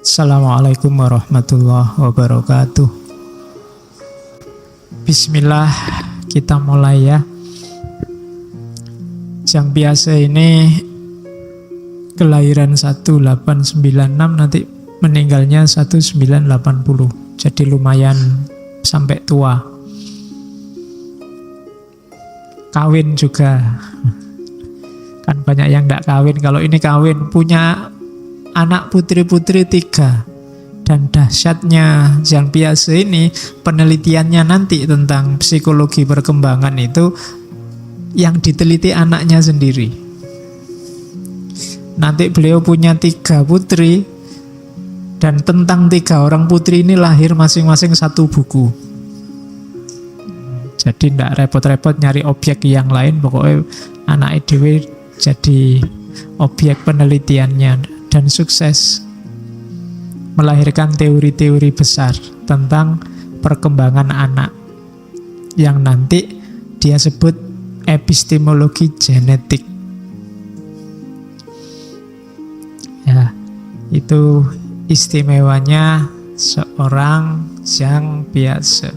Assalamualaikum warahmatullahi wabarakatuh. Bismillah, kita mulai ya. Yang biasa ini kelahiran 1896, nanti meninggalnya 1980. Jadi lumayan sampai tua. Kawin juga. Kan banyak yang tidak kawin. Kalau ini kawin, punya anak putri-putri 3. Dan dahsyatnya yang biasa ini, penelitiannya nanti tentang psikologi perkembangan itu yang diteliti anaknya sendiri. Nanti beliau punya 3 putri, dan tentang 3 orang putri ini lahir masing-masing 1 buku. Jadi tidak repot-repot nyari objek yang lain, pokoknya anak EDW jadi objek penelitiannya. Dan sukses melahirkan teori-teori besar tentang perkembangan anak yang nanti dia sebut epistemologi genetik. Ya, itu istimewanya seorang yang biasa.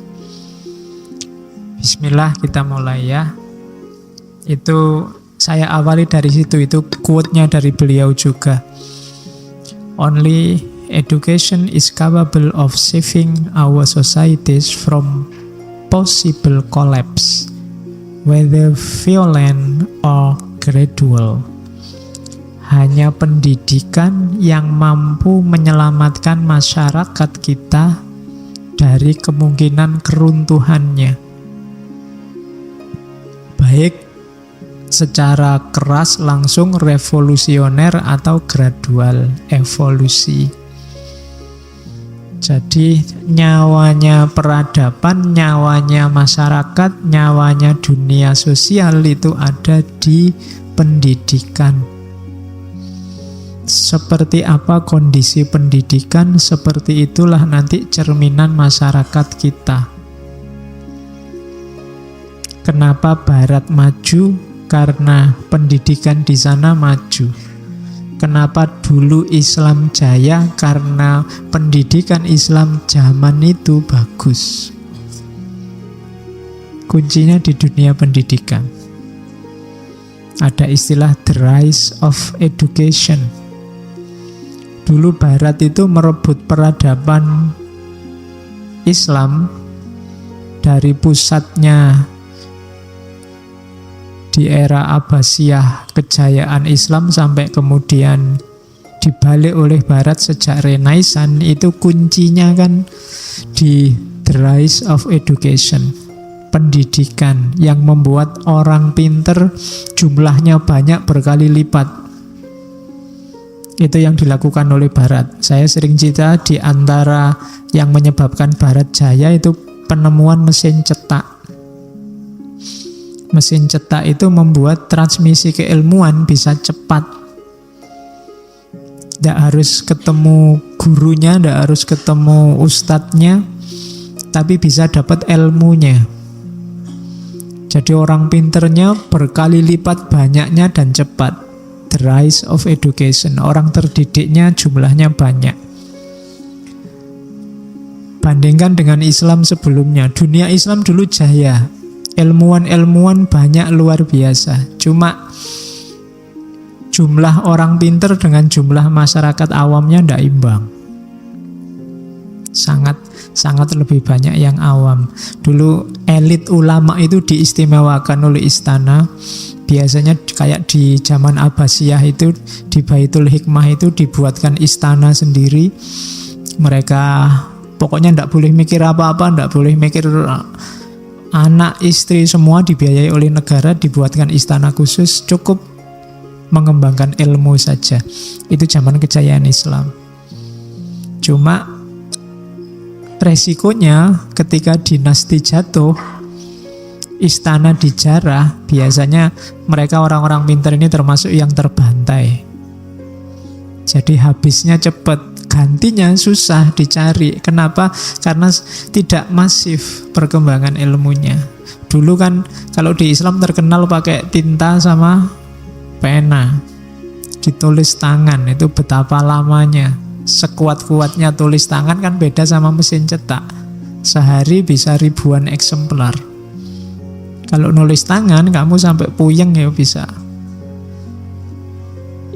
Bismillah, kita mulai ya. Itu saya awali dari situ, itu quote-nya dari beliau juga. Only education is capable of saving our societies from possible collapse, whether violent or gradual. Hanya pendidikan yang mampu menyelamatkan masyarakat kita dari kemungkinan keruntuhannya, baik secara keras langsung revolusioner atau gradual evolusi. Jadi nyawanya peradaban, nyawanya masyarakat, nyawanya dunia sosial itu ada di pendidikan. Seperti apa kondisi pendidikan, seperti itulah nanti cerminan masyarakat kita. Kenapa Barat maju? Karena pendidikan di sana maju. Kenapa dulu Islam jaya? Karena pendidikan Islam zaman itu bagus. Kuncinya di dunia pendidikan. Ada istilah the rise of education. Dulu Barat itu merebut peradaban Islam dari pusatnya di era Abbasiyah, kejayaan Islam, sampai kemudian dibalik oleh Barat sejak Renaissance. Itu kuncinya kan di the rise of education, pendidikan yang membuat orang pinter jumlahnya banyak berkali lipat. Itu yang dilakukan oleh Barat. Saya sering cerita di antara yang menyebabkan Barat jaya itu penemuan mesin cetak. Mesin cetak itu membuat transmisi keilmuan bisa cepat. Tidak harus ketemu gurunya, tidak harus ketemu ustadznya, tapi bisa dapat ilmunya. Jadi orang pinternya berkali lipat banyaknya dan cepat. The rise of education. Orang terdidiknya jumlahnya banyak. Bandingkan dengan Islam sebelumnya. Dunia Islam dulu jaya. Ilmuwan-ilmuwan banyak luar biasa. Cuma jumlah orang pinter dengan jumlah masyarakat awamnya tidak imbang. Sangat lebih banyak yang awam. Dulu elit ulama itu diistimewakan oleh istana. Biasanya kayak di zaman Abbasiyah itu, di Baitul Hikmah itu dibuatkan istana sendiri. Mereka pokoknya tidak boleh mikir apa-apa, tidak boleh mikir anak, istri, semua dibiayai oleh negara, dibuatkan istana khusus, cukup mengembangkan ilmu saja. Itu zaman kejayaan Islam. Cuma resikonya ketika dinasti jatuh, istana dijarah, biasanya mereka orang-orang pintar ini termasuk yang terbantai. Jadi habisnya cepat. Gantinya susah dicari. Kenapa? Karena tidak masif perkembangan ilmunya. Dulu kan kalau di Islam terkenal pakai tinta sama pena, ditulis tangan, itu betapa lamanya. Sekuat-kuatnya tulis tangan kan beda sama mesin cetak. Sehari bisa ribuan eksemplar. Kalau nulis tangan kamu sampai puyeng ya bisa.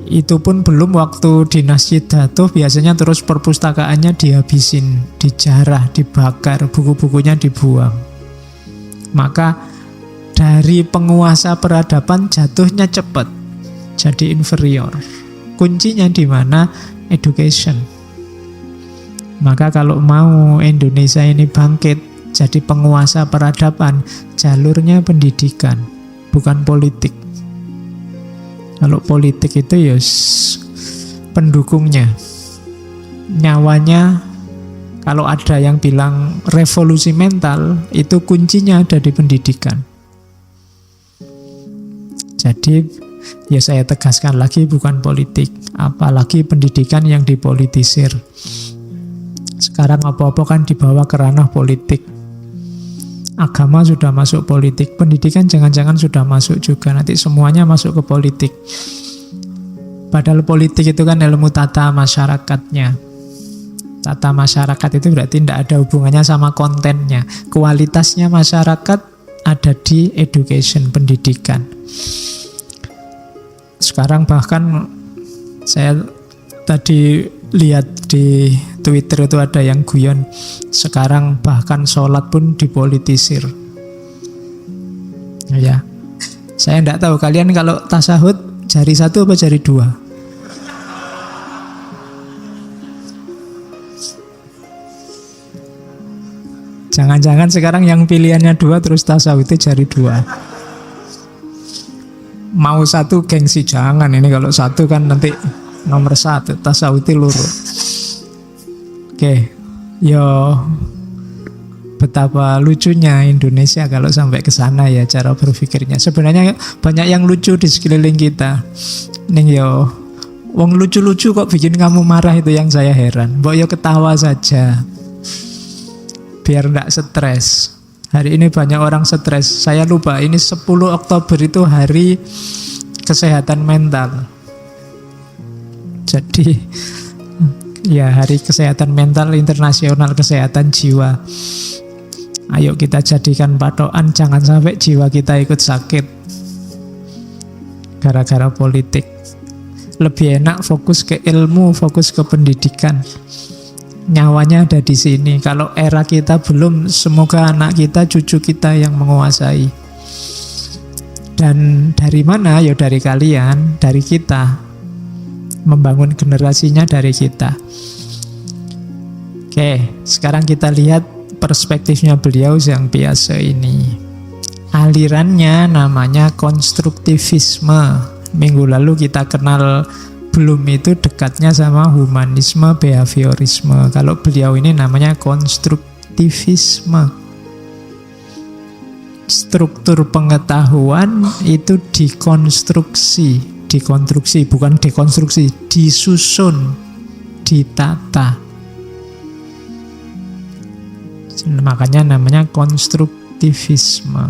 Itu pun belum waktu dinasti Datuh, biasanya terus perpustakaannya dihabisin, dijarah, dibakar, buku-bukunya dibuang. Maka dari penguasa peradaban jatuhnya cepat, jadi inferior. Kuncinya di mana? Education. Maka kalau mau Indonesia ini bangkit jadi penguasa peradaban, jalurnya pendidikan, bukan politik. Kalau politik itu ya pendukungnya, nyawanya. Kalau ada yang bilang revolusi mental, itu kuncinya ada di pendidikan. Jadi ya saya tegaskan lagi, bukan politik, apalagi pendidikan yang dipolitisir. Sekarang apa-apa kan dibawa ke ranah politik. Agama sudah masuk politik, pendidikan jangan-jangan sudah masuk juga, nanti semuanya masuk ke politik. Padahal politik itu kan ilmu tata masyarakatnya. Tata masyarakat itu berarti tidak ada hubungannya sama kontennya. Kualitasnya masyarakat ada di education, pendidikan. Sekarang bahkan saya tadi lihat di Twitter itu ada yang guyon, sekarang bahkan sholat pun dipolitisir. Ya, saya tidak tahu kalian kalau tasahud jari satu apa jari dua? Jangan-jangan sekarang yang pilihannya dua terus tasawuf itu jari dua. Mau satu gengsi, jangan. Ini kalau satu kan nanti nomor satu, tasawuf itu luruh. Oke, yo betapa lucunya Indonesia kalau sampai ke sana ya cara berpikirnya. Sebenarnya banyak yang lucu di sekeliling kita. Ning yo, wong lucu-lucu kok bikin kamu marah, itu yang saya heran. Mbok yo ketawa saja, biar tidak stres. Hari ini banyak orang stres. Saya lupa, ini 10 Oktober itu hari kesehatan mental. Jadi ya hari kesehatan mental internasional, kesehatan jiwa. Ayo kita jadikan patokan, jangan sampai jiwa kita ikut sakit gara-gara politik. Lebih enak fokus ke ilmu, fokus ke pendidikan. Nyawanya ada di sini. Kalau era kita belum, semoga anak kita, cucu kita yang menguasai. Dan dari mana? Ya dari kalian, dari kita. Membangun generasinya dari kita. Oke, sekarang kita lihat perspektifnya beliau yang biasa ini. Alirannya namanya konstruktivisme. Minggu lalu kita kenal. Belum itu dekatnya sama humanisme, behaviorisme. Kalau beliau ini namanya konstruktivisme. Struktur pengetahuan itu dikonstruksi, bukan dekonstruksi, disusun, ditata. Makanya namanya konstruktivisme.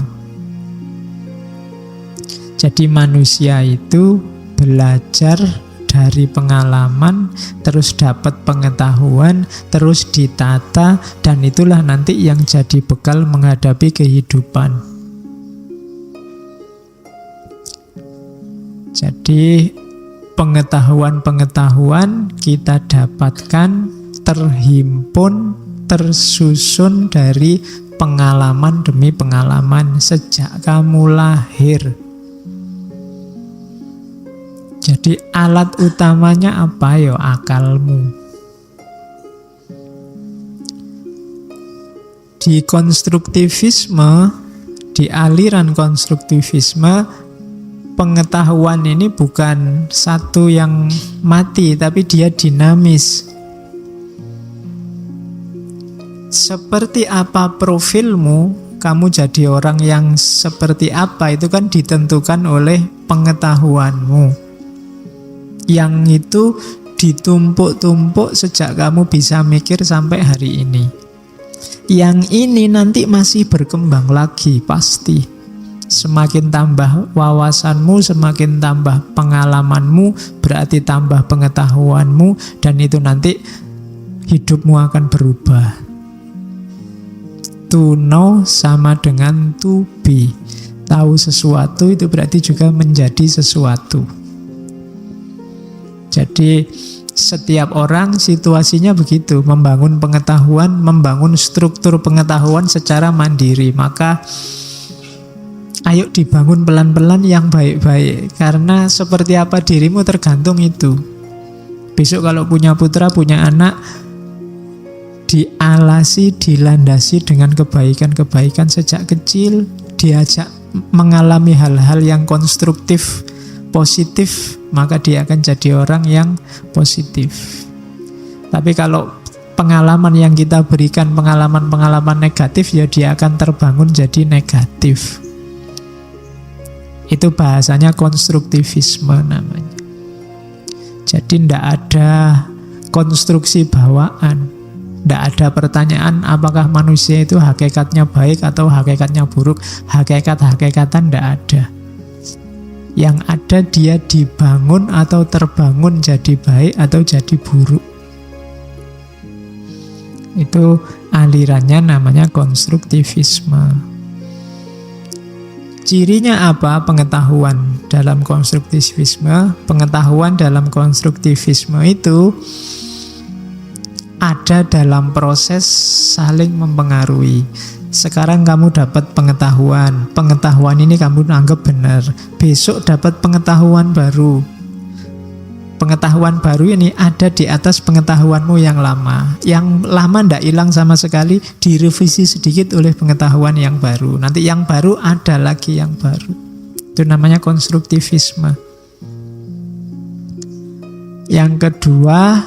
Jadi manusia itu belajar dari pengalaman, terus dapat pengetahuan, terus ditata, dan itulah nanti yang jadi bekal menghadapi kehidupan. Jadi pengetahuan-pengetahuan kita dapatkan, terhimpun, tersusun dari pengalaman demi pengalaman sejak kamu lahir. Jadi alat utamanya apa? Ya akalmu. Di konstruktivisme, di aliran konstruktivisme, pengetahuan ini bukan satu yang mati, tapi dia dinamis. Seperti apa profilmu, kamu jadi orang yang seperti apa, itu kan ditentukan oleh pengetahuanmu. Yang itu ditumpuk-tumpuk sejak kamu bisa mikir sampai hari ini. Yang ini nanti masih berkembang lagi pasti. Semakin tambah wawasanmu, semakin tambah pengalamanmu, berarti tambah pengetahuanmu, dan itu nanti hidupmu akan berubah. To know sama dengan to be. Tahu sesuatu itu berarti juga menjadi sesuatu. Jadi setiap orang situasinya begitu, membangun pengetahuan, membangun struktur pengetahuan secara mandiri. Maka ayo dibangun pelan-pelan yang baik-baik, karena seperti apa dirimu tergantung itu. Besok kalau punya putra, punya anak, dialasi, dilandasi dengan kebaikan-kebaikan sejak kecil, diajak mengalami hal-hal yang konstruktif, positif, maka dia akan jadi orang yang positif. Tapi kalau pengalaman yang kita berikan pengalaman-pengalaman negatif, ya dia akan terbangun jadi negatif. Itu bahasanya konstruktivisme namanya. Jadi tidak ada konstruksi bawaan, tidak ada pertanyaan apakah manusia itu hakikatnya baik atau hakikatnya buruk. Hakikat-hakikatan tidak ada. Yang ada dia dibangun atau terbangun jadi baik atau jadi buruk. Itu alirannya namanya konstruktivisme. Cirinya apa pengetahuan dalam konstruktivisme? Pengetahuan dalam konstruktivisme itu ada dalam proses saling mempengaruhi. Sekarang kamu dapat pengetahuan, pengetahuan ini kamu anggap benar. Besok dapat pengetahuan baru. Pengetahuan baru ini ada di atas pengetahuanmu yang lama. Yang lama tidak hilang sama sekali, direvisi sedikit oleh pengetahuan yang baru. Nanti yang baru ada lagi yang baru. Itu namanya konstruktivisme. Yang kedua,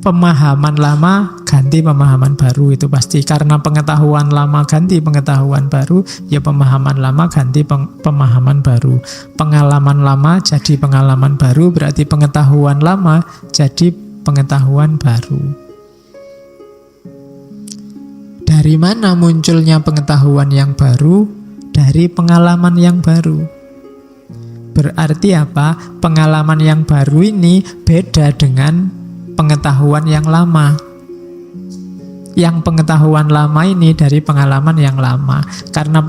pemahaman lama ganti pemahaman baru. Itu pasti, karena pengetahuan lama ganti pengetahuan baru, ya pemahaman lama ganti pemahaman baru. Pengalaman lama jadi pengalaman baru, berarti pengetahuan lama jadi pengetahuan baru. Dari mana munculnya pengetahuan yang baru? Dari pengalaman yang baru. Berarti apa? Pengalaman yang baru ini beda dengan pengetahuan yang lama. Yang pengetahuan lama ini dari pengalaman yang lama. Karena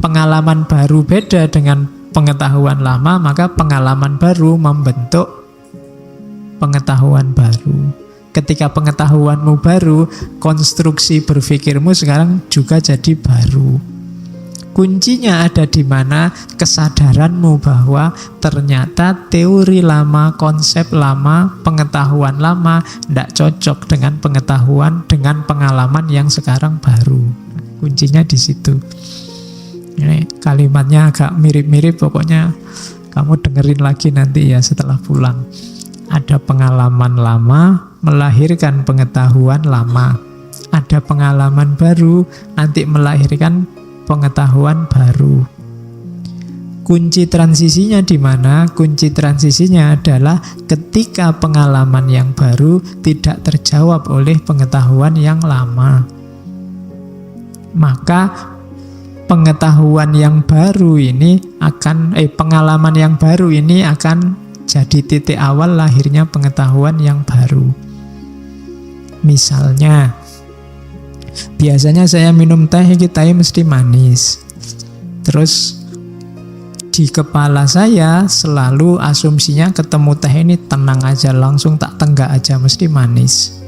pengalaman baru beda dengan pengetahuan lama, maka pengalaman baru membentuk pengetahuan baru. Ketika pengetahuanmu baru, konstruksi berpikirmu sekarang juga jadi baru. Kuncinya ada di mana? Kesadaranmu bahwa ternyata teori lama, konsep lama, pengetahuan lama tidak cocok dengan pengetahuan, dengan pengalaman yang sekarang baru. Kuncinya di situ. Ini kalimatnya agak mirip-mirip, pokoknya kamu dengerin lagi nanti ya setelah pulang. Ada pengalaman lama melahirkan pengetahuan lama. Ada pengalaman baru nanti melahirkan pengetahuan baru. Kunci transisinya di mana? Kunci transisinya adalah ketika pengalaman yang baru tidak terjawab oleh pengetahuan yang lama. Maka pengetahuan yang baru ini akan pengalaman yang baru ini akan jadi titik awal lahirnya pengetahuan yang baru. Misalnya, biasanya saya minum teh, tehnya mesti manis. Terus di kepala saya selalu asumsinya ketemu teh ini tenang aja, langsung tak tenggak aja, mesti manis.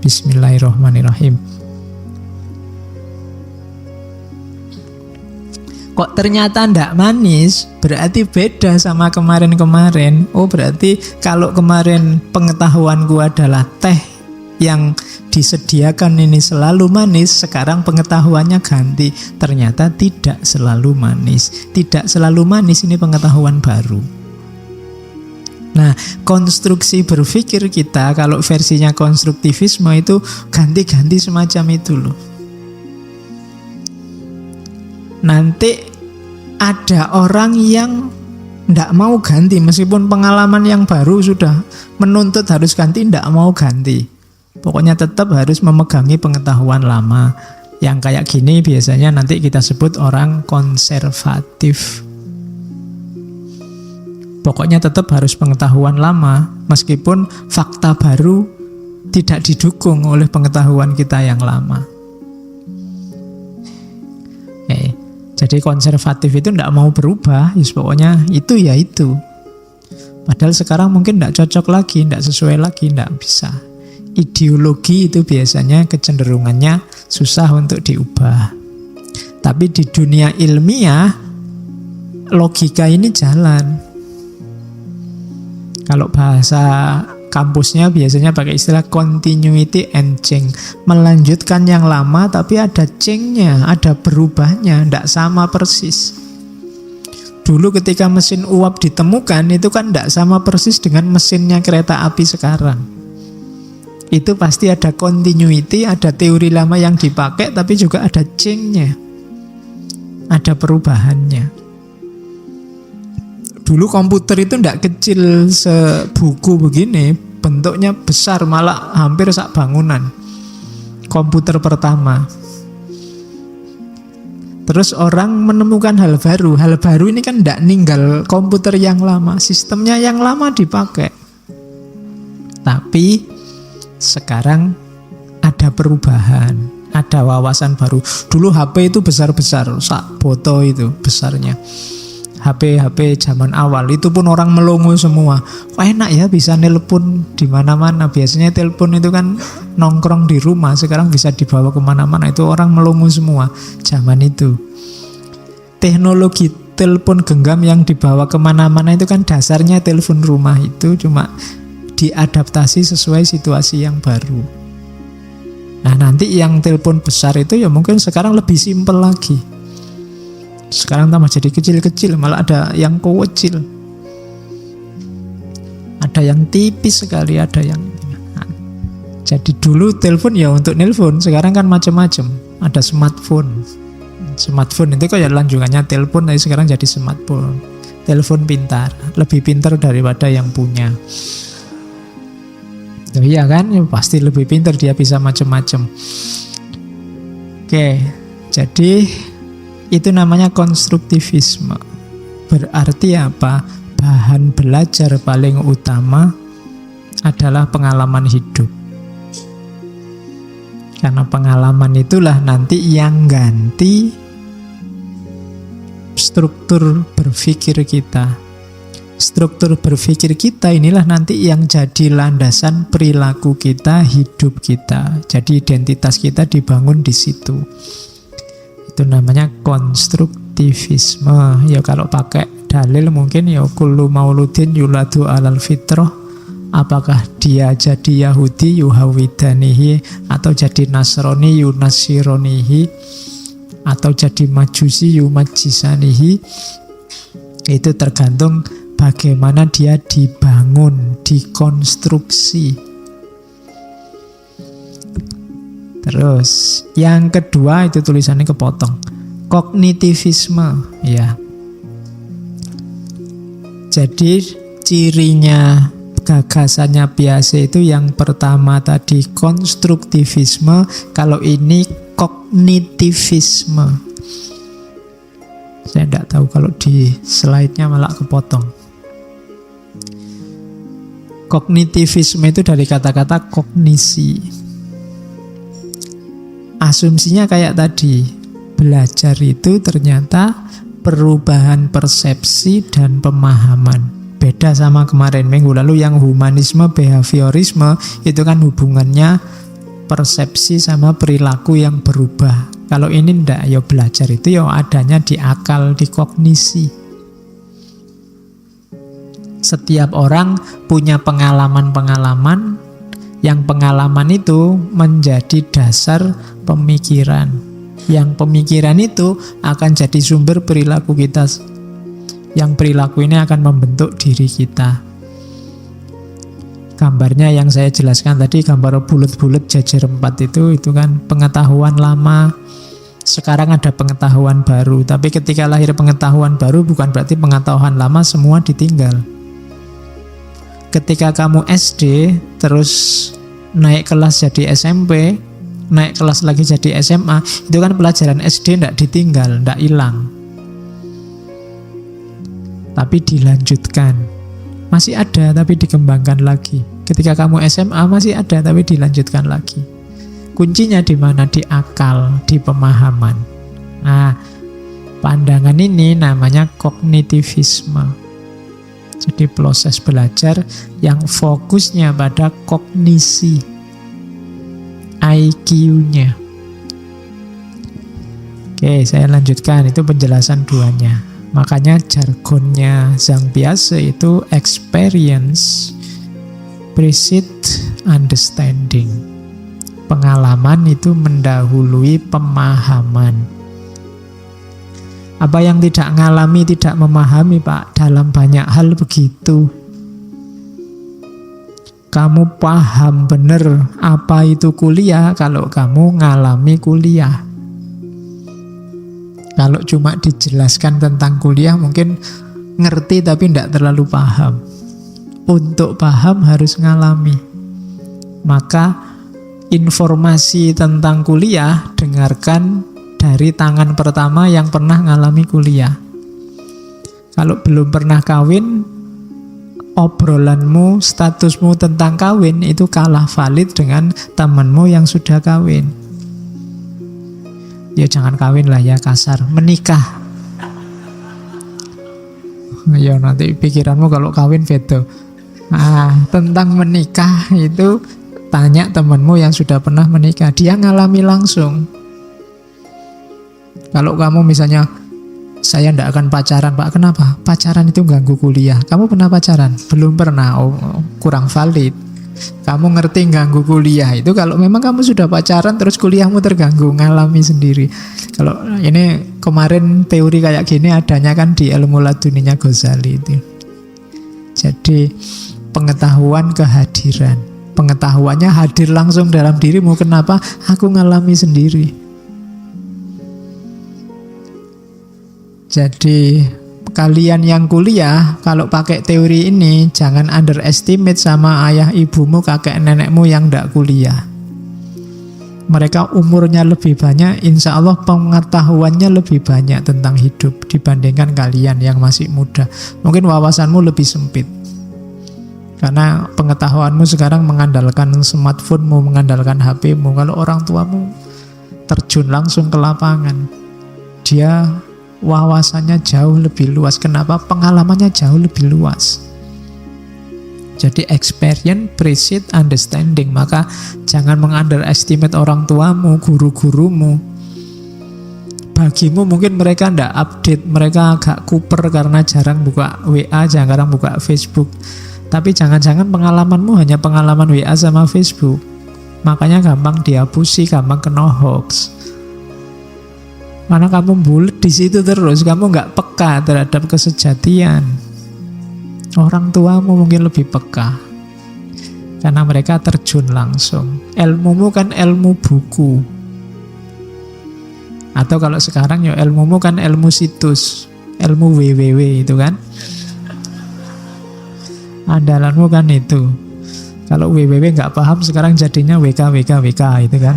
Bismillahirrahmanirrahim. Kok ternyata ndak manis, berarti beda sama kemarin-kemarin. Oh, berarti kalau kemarin pengetahuanku adalah teh yang disediakan ini selalu manis, sekarang pengetahuannya ganti. Ternyata tidak selalu manis. Tidak selalu manis, ini pengetahuan baru. Nah, konstruksi berpikir kita, kalau versinya konstruktivisme itu ganti-ganti semacam itu loh. Nanti ada orang yang tidak mau ganti, meskipun pengalaman yang baru sudah menuntut harus ganti, tidak mau ganti. Pokoknya tetap harus memegangi pengetahuan lama. Yang kayak gini biasanya nanti kita sebut orang konservatif. Pokoknya tetap harus pengetahuan lama, meskipun fakta baru tidak didukung oleh pengetahuan kita yang lama. Jadi konservatif itu tidak mau berubah, pokoknya itu ya itu. Padahal sekarang mungkin tidak cocok lagi, tidak sesuai lagi, tidak bisa. Ideologi itu biasanya kecenderungannya susah untuk diubah. Tapi di dunia ilmiah, logika ini jalan. Kalau bahasa kampusnya biasanya pakai istilah continuity and change. Melanjutkan yang lama tapi ada change-nya, ada berubahnya, tidak sama persis. Dulu ketika mesin uap ditemukan itu kan tidak sama persis dengan mesinnya kereta api sekarang. Itu pasti ada continuity, ada teori lama yang dipakai tapi juga ada change-nya, ada perubahannya. Dulu komputer itu tidak kecil sebuku begini, bentuknya besar, malah hampir sak bangunan. Komputer pertama. Terus orang menemukan hal baru. Hal baru ini kan tidak ninggal komputer yang lama, sistemnya yang lama dipakai. Tapi sekarang ada perubahan, ada wawasan baru. Dulu HP itu besar-besar, sak boto itu besarnya. HP zaman awal itu pun orang melongo semua. Wah, enak ya bisa nelpon di mana-mana. Biasanya telepon itu kan nongkrong di rumah, sekarang bisa dibawa kemana-mana. Itu orang melongo semua zaman itu. Teknologi telepon genggam yang dibawa kemana-mana itu kan dasarnya telepon rumah itu cuma diadaptasi sesuai situasi yang baru. Nah, nanti yang telepon besar itu ya mungkin sekarang lebih simpel lagi. Sekarang tambah jadi kecil-kecil, malah ada yang kecil, ada yang tipis sekali, ada yang jadi dulu telepon ya untuk nelpon, sekarang kan macam-macam. Ada smartphone itu kayak lanjutannya telepon, tapi sekarang jadi smartphone. Telepon pintar, lebih pintar daripada yang punya. Iya kan, ya, pasti lebih pintar, dia bisa macam-macam. Oke, jadi itu namanya konstruktivisme. Berarti apa? Bahan belajar paling utama adalah pengalaman hidup. Karena pengalaman itulah nanti yang ganti struktur berpikir kita. Struktur berpikir kita inilah nanti yang jadi landasan perilaku kita, hidup kita. Jadi identitas kita dibangun di situ. Itu namanya konstruktivisme. Ya kalau pakai dalil mungkin ya kullu mauludin yuladu alal fitrah. Apakah dia jadi Yahudi yuhawidanihi, atau jadi Nasrani yunasironihi, atau jadi Majusi yumajisanihi. Itu tergantung bagaimana dia dibangun, dikonstruksi. Terus yang kedua itu tulisannya kepotong, kognitivisme, ya. Jadi cirinya, gagasannya Piaget itu yang pertama tadi konstruktivisme, kalau ini kognitivisme. Saya tidak tahu kalau di slide-nya malah kepotong. Kognitivisme itu dari kata-kata kognisi. Asumsinya kayak tadi, belajar itu ternyata perubahan persepsi dan pemahaman. Beda sama kemarin minggu lalu yang humanisme, behaviorisme, itu kan hubungannya persepsi sama perilaku yang berubah. Kalau ini ndak, ya belajar itu ya adanya di akal, di kognisi. Setiap orang punya pengalaman-pengalaman, yang pengalaman itu menjadi dasar pemikiran. Yang pemikiran itu akan jadi sumber perilaku kita. Yang perilaku ini akan membentuk diri kita. Gambarnya yang saya jelaskan tadi, gambar bulat-bulat jajar 4 itu kan pengetahuan lama. Sekarang ada pengetahuan baru. Tapi ketika lahir pengetahuan baru bukan berarti pengetahuan lama semua ditinggal. Ketika kamu SD terus naik kelas jadi SMP, naik kelas lagi jadi SMA, itu kan pelajaran SD ndak ditinggal, ndak hilang, tapi dilanjutkan. Masih ada tapi dikembangkan lagi. Ketika kamu SMA masih ada tapi dilanjutkan lagi. Kuncinya di mana? Di akal, di pemahaman. Nah, pandangan ini namanya kognitivisme. Jadi proses belajar yang fokusnya pada kognisi, IQ-nya. Oke, saya lanjutkan. Itu penjelasan duanya. Makanya jargonnya Zhang Piaget itu experience precedes understanding. Pengalaman itu mendahului pemahaman. Apa yang tidak ngalami, tidak memahami, Pak, dalam banyak hal begitu. Kamu paham benar apa itu kuliah kalau kamu ngalami kuliah. Kalau cuma dijelaskan tentang kuliah mungkin ngerti tapi tidak terlalu paham. Untuk paham harus ngalami. Maka informasi tentang kuliah dengarkan dari tangan pertama yang pernah ngalami kuliah. Kalau belum pernah kawin, obrolanmu, statusmu tentang kawin itu kalah valid dengan temanmu yang sudah kawin. Ya jangan kawin lah ya, kasar, menikah. Ya nanti pikiranmu kalau kawin veto. Tentang menikah itu tanya temanmu yang sudah pernah menikah, dia ngalami langsung. Kalau kamu misalnya, saya tidak akan pacaran, Pak. Kenapa? Pacaran itu ganggu kuliah. Kamu pernah pacaran? Belum pernah. Kurang valid. Kamu ngerti ganggu kuliah itu kalau memang kamu sudah pacaran terus kuliahmu terganggu, ngalami sendiri. Kalau ini kemarin teori kayak gini adanya kan di ilmu laduninya Ghazali itu. Jadi pengetahuan kehadiran. Pengetahuannya hadir langsung dalam dirimu. Kenapa? Aku ngalami sendiri. Jadi kalian yang kuliah, kalau pakai teori ini jangan underestimate sama ayah ibumu, kakek nenekmu yang tidak kuliah. Mereka umurnya lebih banyak, insya Allah pengetahuannya lebih banyak tentang hidup dibandingkan kalian yang masih muda. Mungkin wawasanmu lebih sempit karena pengetahuanmu sekarang mengandalkan smartphone-mu, mengandalkan HP-mu. Kalau orang tuamu terjun langsung ke lapangan, dia wawasannya jauh lebih luas. Kenapa? Pengalamannya jauh lebih luas. Jadi experience precedes understanding. Maka jangan mengunderestimate orang tuamu, guru-gurumu. Bagimu mungkin mereka tidak update, mereka agak kuper karena jarang buka WA, jarang buka Facebook. Tapi jangan-jangan pengalamanmu hanya pengalaman WA sama Facebook. Makanya gampang dihapusi, gampang kena hoax. Karena kamu bulet di situ terus, kamu nggak peka terhadap kesejatian. Orang tuamu mungkin lebih peka, karena mereka terjun langsung. Ilmumu kan ilmu buku. Atau kalau sekarang ya ilmumu kan ilmu situs, ilmu www itu kan. Andalanmu kan itu. Kalau www nggak paham sekarang jadinya WK itu kan.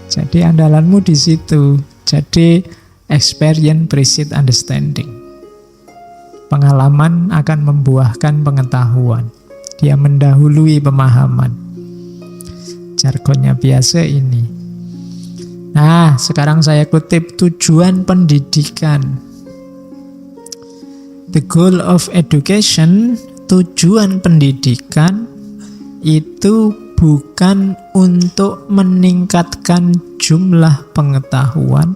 Jadi andalanmu di situ. Jadi experience precedes understanding. Pengalaman akan membuahkan pengetahuan. Dia mendahului pemahaman. Jargonnya biasa ini. Nah, sekarang saya kutip tujuan pendidikan. The goal of education, tujuan pendidikan itu bukan untuk meningkatkan jumlah pengetahuan,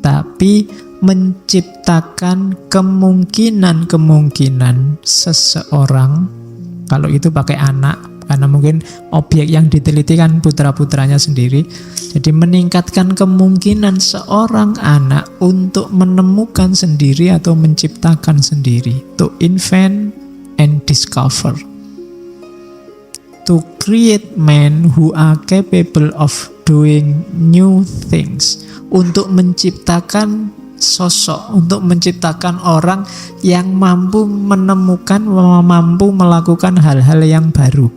tapi menciptakan kemungkinan-kemungkinan seseorang, kalau itu pakai anak, karena mungkin objek yang diteliti kan putra-putranya sendiri. Jadi meningkatkan kemungkinan seorang anak untuk menemukan sendiri atau menciptakan sendiri, to invent and discover. To create men who are capable of doing new things. Untuk menciptakan sosok, untuk menciptakan orang yang mampu menemukan, mampu melakukan hal-hal yang baru.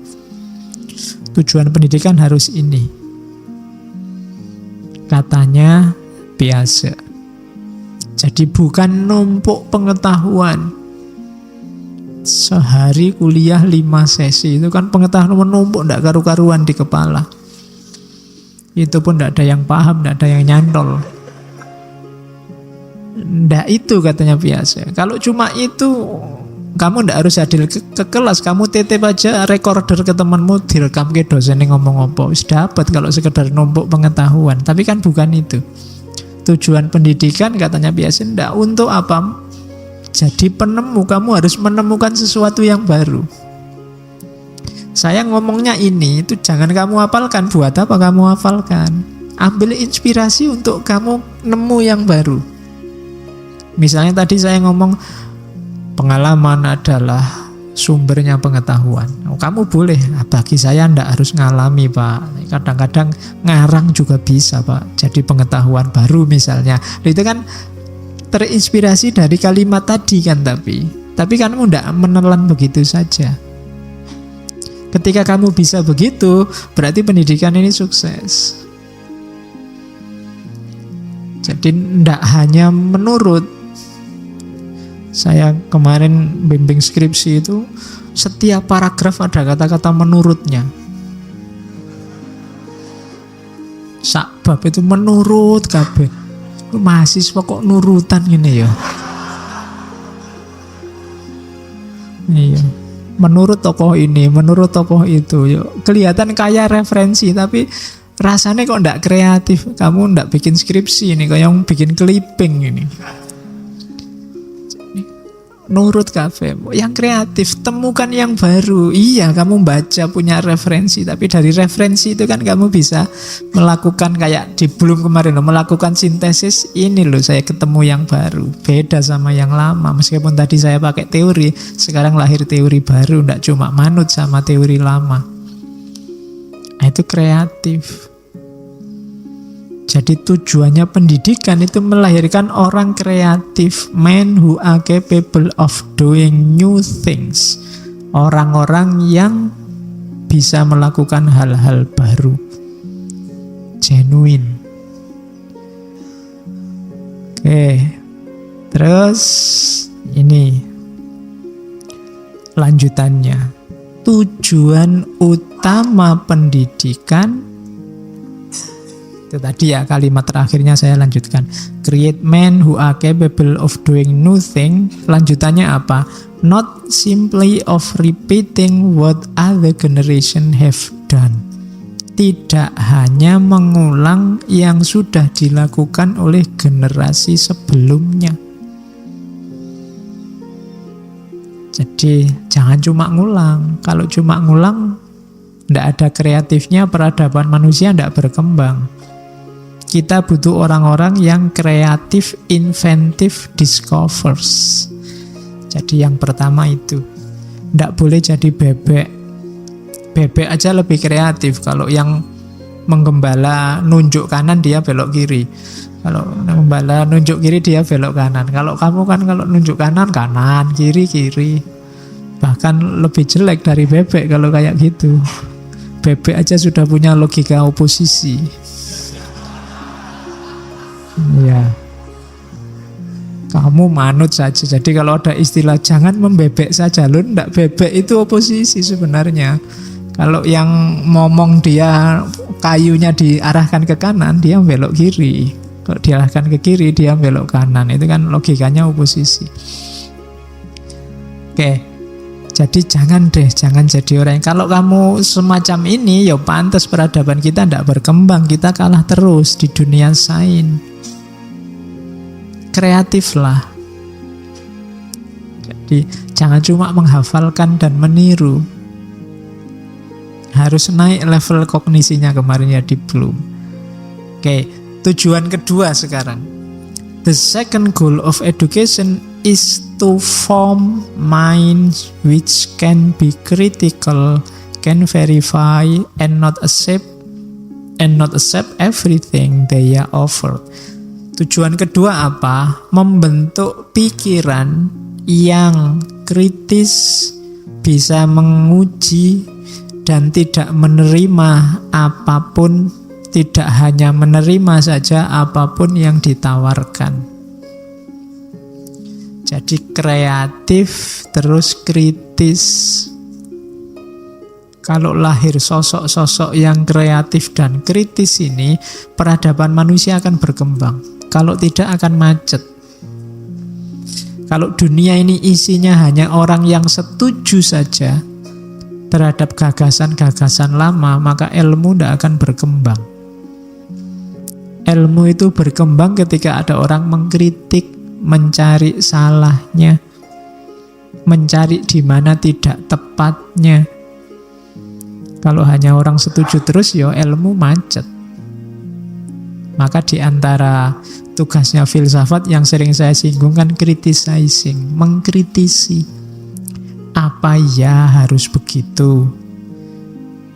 Tujuan pendidikan harus ini. Katanya biasa. Jadi bukan numpuk pengetahuan. Sehari kuliah 5 sesi, itu kan pengetahuan menumpuk, tidak karu-karuan di kepala. Itu pun tidak ada yang paham, tidak ada yang nyantol. Tidak itu katanya biasa. Kalau cuma itu, kamu tidak harus hadir ke kelas. Kamu titip aja recorder ke temanmu, direkam ke dosen yang ngomong apa. Wis dapat kalau sekedar numpuk pengetahuan. Tapi kan bukan itu. Tujuan pendidikan katanya biasa tidak untuk apa? Jadi penemu, kamu harus menemukan sesuatu yang baru. Saya ngomongnya ini, itu jangan kamu hafalkan. Buat apa kamu hafalkan? Ambil inspirasi untuk kamu nemu yang baru. Misalnya tadi saya ngomong, pengalaman adalah sumbernya pengetahuan. Kamu boleh, bagi saya tidak harus ngalami Pak. Kadang-kadang ngarang juga bisa Pak. Jadi pengetahuan baru misalnya. Itu kan terinspirasi dari kalimat tadi kan, tapi kamu tidak menelan begitu saja. Ketika kamu bisa begitu, berarti pendidikan ini sukses. Jadi tidak hanya menurut. Saya kemarin bimbing skripsi itu, setiap paragraf ada kata-kata menurutnya. Sak bab itu menurut kabeh. Mahasiswa kok nurutan gini ya? Iya. Menurut tokoh ini, menurut tokoh itu, yuk. Kelihatan kaya referensi, tapi rasanya kok ndak kreatif. Kamu ndak bikin skripsi ini, kayak yang bikin clipping ini. Nurut kafe, yang kreatif, temukan yang baru. Iya, kamu baca punya referensi, tapi dari referensi itu kan kamu bisa melakukan kayak di belum kemarin melakukan sintesis. Ini loh saya ketemu yang baru, beda sama yang lama. Meskipun tadi saya pakai teori, sekarang lahir teori baru, tidak cuma manut sama teori lama. Nah, itu kreatif. Jadi tujuannya pendidikan itu melahirkan orang kreatif, men who are capable of doing new things. Orang-orang yang bisa melakukan hal-hal baru, genuine. Oke, terus ini lanjutannya. Tujuan utama pendidikan, itu tadi ya kalimat terakhirnya saya lanjutkan. Create men who are capable of doing new thing. Lanjutannya apa? Not simply of repeating what other generation have done. Tidak hanya mengulang yang sudah dilakukan oleh generasi sebelumnya. Jadi jangan cuma ngulang. Kalau cuma ngulang, tidak ada kreatifnya, peradaban manusia tidak berkembang. Kita butuh orang-orang yang kreatif, inventif, discovers. Jadi yang pertama itu, tidak boleh jadi bebek. Bebek aja lebih kreatif. Kalau yang menggembala nunjuk kanan, dia belok kiri. Kalau menggembala nunjuk kiri, dia belok kanan. Kalau kamu kan kalau nunjuk kanan, kanan, kiri, kiri. Bahkan lebih jelek dari bebek kalau kayak gitu. Bebek aja sudah punya logika oposisi. Ya, kamu manut saja. Jadi kalau ada istilah jangan membebek saja, lo ndak bebek itu oposisi sebenarnya. Kalau yang ngomong dia kayunya diarahkan ke kanan, dia belok kiri. Kalau diarahkan ke kiri, dia belok kanan. Itu kan logikanya oposisi. Oke, jadi jangan jadi orang. Kalau kamu semacam ini, ya pantas peradaban kita ndak berkembang. Kita kalah terus di dunia sains. Kreatiflah. Jadi jangan cuma menghafalkan dan meniru. Harus naik level kognisinya, kemarin ya di Bloom. Oke, tujuan kedua sekarang. The second goal of education is to form minds which can be critical, can verify, and not accept everything they are offered. Tujuan kedua apa? Membentuk pikiran yang kritis, bisa menguji dan tidak menerima apapun, tidak hanya menerima saja apapun yang ditawarkan. Jadi kreatif terus kritis. Kalau lahir sosok-sosok yang kreatif dan kritis ini, peradaban manusia akan berkembang. Kalau tidak akan macet. Kalau dunia ini isinya hanya orang yang setuju saja terhadap gagasan-gagasan lama, maka ilmu tidak akan berkembang. Ilmu itu berkembang ketika ada orang mengkritik, mencari salahnya, mencari di mana tidak tepatnya. Kalau hanya orang setuju terus, ya ilmu macet. Maka di antara tugasnya filsafat yang sering saya singgung kan criticizing, mengkritisi. Apa ya harus begitu?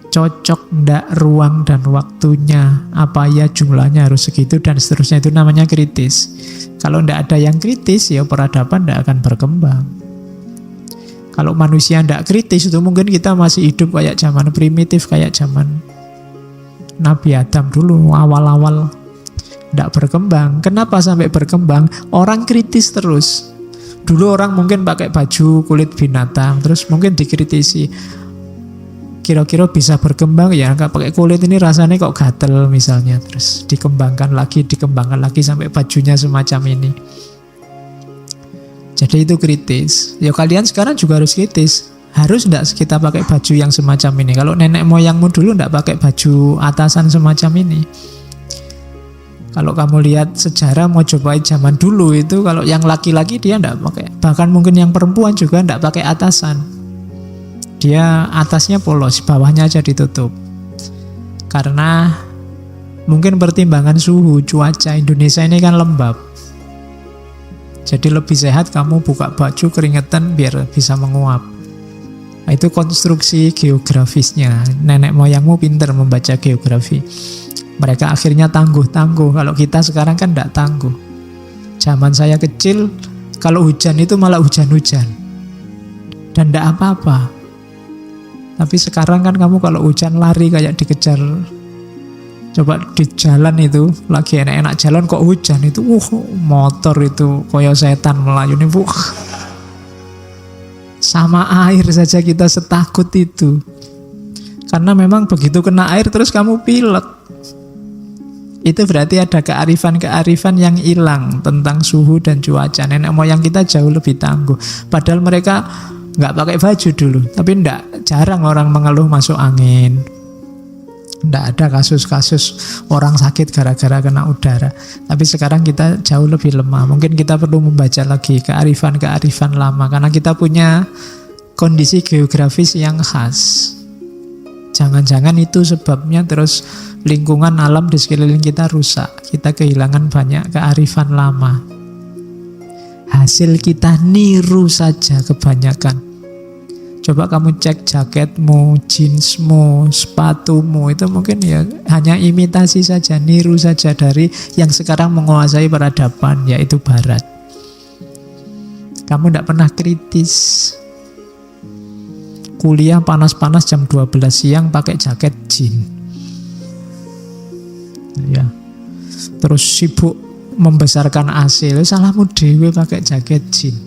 Cocok ndak ruang dan waktunya? Apa ya jumlahnya harus segitu dan seterusnya, itu namanya kritis. Kalau ndak ada yang kritis, ya peradaban ndak akan berkembang. Kalau manusia ndak kritis, itu mungkin kita masih hidup kayak zaman primitif, kayak zaman Nabi Adam dulu, awal-awal ndak berkembang. Kenapa sampai berkembang? Orang kritis terus. Dulu orang mungkin pakai baju kulit binatang, terus mungkin dikritisi. Kira-kira bisa berkembang ya, nggak pakai kulit ini rasanya kok gatel misalnya. Terus dikembangkan lagi sampai bajunya semacam ini. Jadi itu kritis. Ya kalian sekarang juga harus kritis. Harus enggak kita pakai baju yang semacam ini? Kalau nenek moyangmu dulu enggak pakai baju atasan semacam ini. Kalau kamu lihat sejarah Mojopahit zaman dulu itu, kalau yang laki-laki dia enggak pakai. Bahkan mungkin yang perempuan juga enggak pakai atasan. Dia atasnya polos, bawahnya aja ditutup. Karena mungkin pertimbangan suhu, cuaca Indonesia ini kan lembab. Jadi lebih sehat kamu buka baju keringetan biar bisa menguap. Nah, itu konstruksi geografisnya. Nenek moyangmu pintar membaca geografi. Mereka akhirnya tangguh-tangguh. Kalau kita sekarang kan tidak tangguh. Zaman saya kecil, kalau hujan itu malah hujan-hujan. Dan tidak apa-apa. Tapi sekarang kan kamu kalau hujan lari kayak dikejar. Coba di jalan itu, lagi enak-enak jalan kok hujan itu, motor itu koyo setan melayu nih, sama air saja kita setakut itu. Karena memang begitu kena air terus kamu pilek. Itu berarti ada kearifan-kearifan yang hilang tentang suhu dan cuaca. Nenek moyang kita jauh lebih tangguh. Padahal mereka nggak pakai baju dulu. Tapi jarang orang mengeluh masuk angin. Nggak ada kasus-kasus orang sakit gara-gara kena udara. Tapi sekarang kita jauh lebih lemah. Mungkin kita perlu membaca lagi kearifan-kearifan lama. Karena kita punya kondisi geografis yang khas. Jangan-jangan itu sebabnya terus lingkungan alam di sekeliling kita rusak. Kita kehilangan banyak kearifan lama. Hasil kita niru saja kebanyakan. Coba kamu cek jaketmu, jeansmu, sepatumu, itu mungkin ya hanya imitasi saja, niru saja dari yang sekarang menguasai peradaban, yaitu Barat. Kamu tidak pernah kritis. Kuliah panas-panas jam 12 siang pakai jaket jeans. Ya. Terus sibuk membesarkan AC, salahmu dewe pakai jaket jeans.